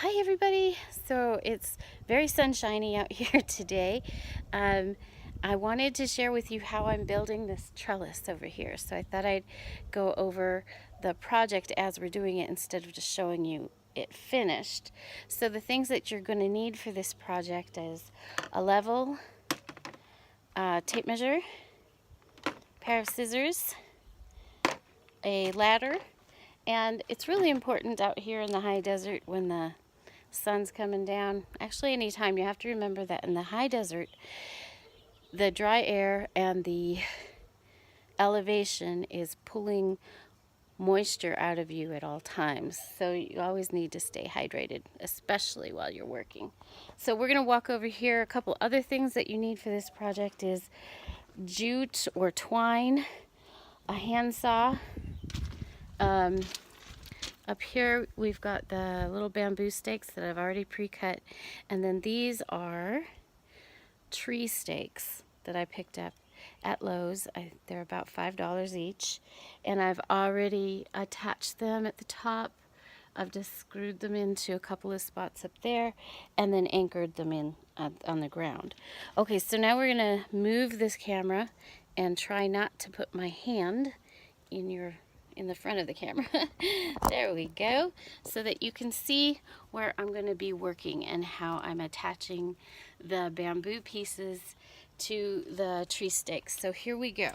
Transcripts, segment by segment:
Hi everybody. So it's very sunshiny out here today. I wanted to share with you how I'm building this trellis over here. So I thought I'd go over the project as we're doing it instead of just showing you it finished. So the things that you're going to need for this project is a level, tape measure, pair of scissors, a ladder, and it's really important out here in the high desert when the sun's coming down. Actually, anytime, you have to remember that in the high desert, the dry air and the elevation is pulling moisture out of you at all times. So you always need to stay hydrated, especially while you're working. So we're going to walk over here. A couple other things that you need for this project is jute or twine, a handsaw. Up here we've got the little bamboo stakes that I've already pre-cut, and then these are tree stakes that I picked up at Lowe's. They're about $5 each, and I've already attached them at the top. I've just screwed them into a couple of spots up there and then anchored them in on the ground. Okay, so now we're gonna move this camera and try not to put my hand in the front of the camera. There we go, so that you can see where I'm going to be working and how I'm attaching the bamboo pieces to the tree stakes. So here we go.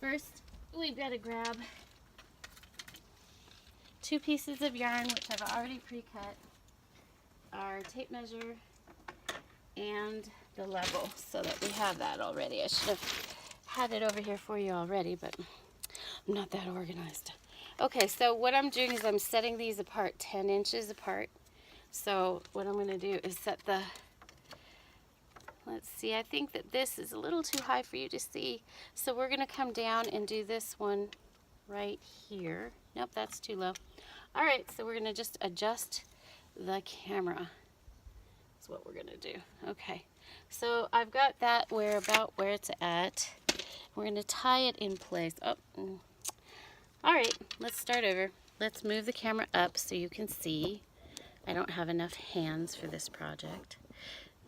First, we've got to grab 2 pieces of yarn, which I've already pre-cut, our tape measure, and the level, so that we have that already. I should have had it over here for you already, but I'm not that organized. Okay, so what I'm doing is I'm setting these apart 10 inches apart. So what I'm going to do is set the, let's see, I think that this is a little too high for you to see. So we're going to come down and do this one right here. Nope, that's too low. All right, so we're going to just adjust the camera. That's what we're going to do. Okay, so I've got that about where it's at. We're going to tie it in place. Oh, all right, let's start over. Let's move the camera up so you can see. I don't have enough hands for this project.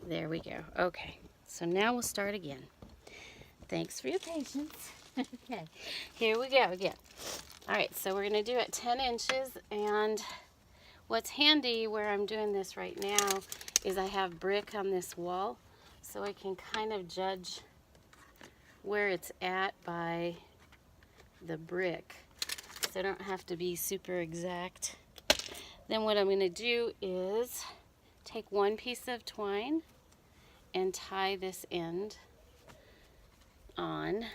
There we go. Okay, so now we'll start again. Thanks for your patience. Okay, here we go again. All right, so we're going to do it 10 inches, and what's handy where I'm doing this right now is I have brick on this wall, so I can kind of judge where it's at by the brick, so I don't have to be super exact. Then what I'm going to do is take one piece of twine and tie this end on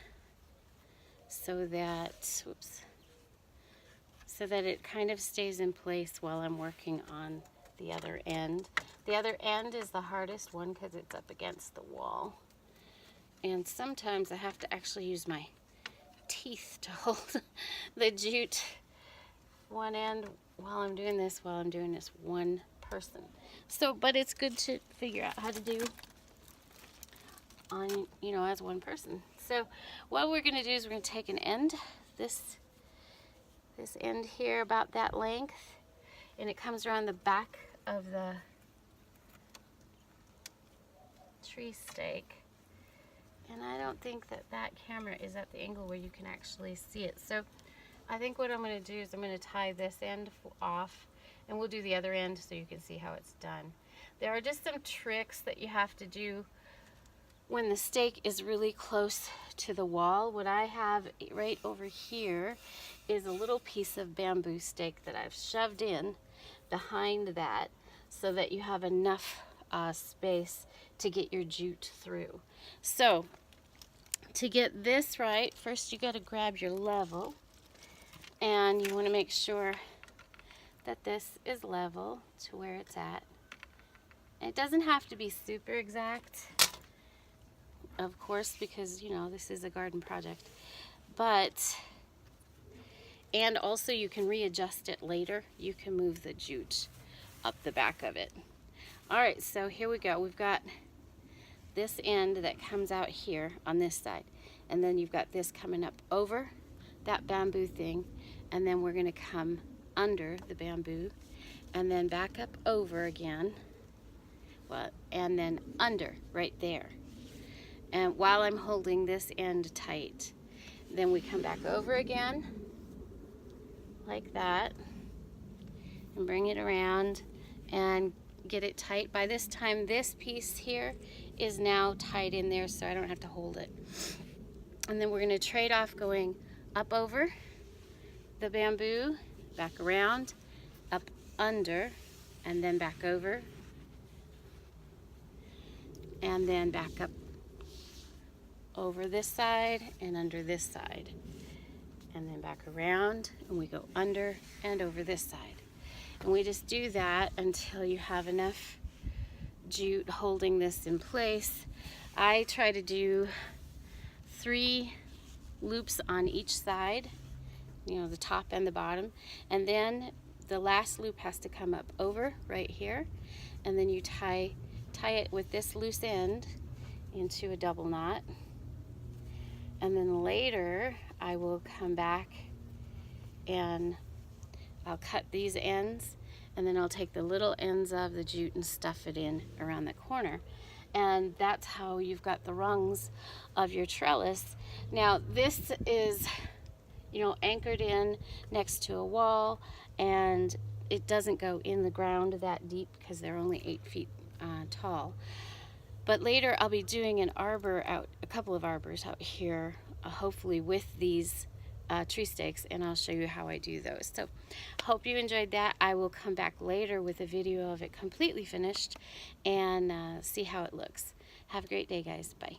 so that, so that it kind of stays in place while I'm working on the other end. The other end is the hardest one because it's up against the wall. And sometimes I have to actually use my teeth to hold the jute one end while I'm doing this one person. So, but it's good to figure out how to do on, as one person. So what we're going to do is we're going to take an end, this end here about that length, and it comes around the back of the tree stake. And I don't think that camera is at the angle where you can actually see it. So I think what I'm going to do is I'm going to tie this end off, and we'll do the other end so you can see how it's done. There are just some tricks that you have to do when the stake is really close to the wall. What I have right over here is a little piece of bamboo stake that I've shoved in behind that so that you have enough space to get your jute through. So to get this right, first you got to grab your level, and you want to make sure that this is level to where it's at. It doesn't have to be super exact, of course, because this is a garden project, and also you can readjust it later. You can move the jute up the back of it. All right, so here we go. We've got this end that comes out here on this side, and then you've got this coming up over that bamboo thing, and then we're going to come under the bamboo, and then back up over again, well, and then under right there. And while I'm holding this end tight, then we come back over again like that and bring it around and get it tight. By this time, this piece here is now tied in there, so I don't have to hold it. And then we're going to trade off going up over the bamboo, back around, up under, and then back over, and then back up over this side and under this side, and then back around, and we go under and over this side. And we just do that until you have enough jute holding this in place. I try to do 3 loops on each side, you know, the top and the bottom, and then the last loop has to come up over right here, and then you tie it with this loose end into a double knot, and then later I will come back and I'll cut these ends, and then I'll take the little ends of the jute and stuff it in around the corner. And that's how you've got the rungs of your trellis. Now this is, you know, anchored in next to a wall, and it doesn't go in the ground that deep because they're only 8 feet tall. But later I'll be doing an arbor out, a couple of arbors out here, hopefully with these tree stakes, and I'll show you how I do those. So hope you enjoyed that. I will come back later with a video of it completely finished and see how it looks. Have a great day, guys. Bye.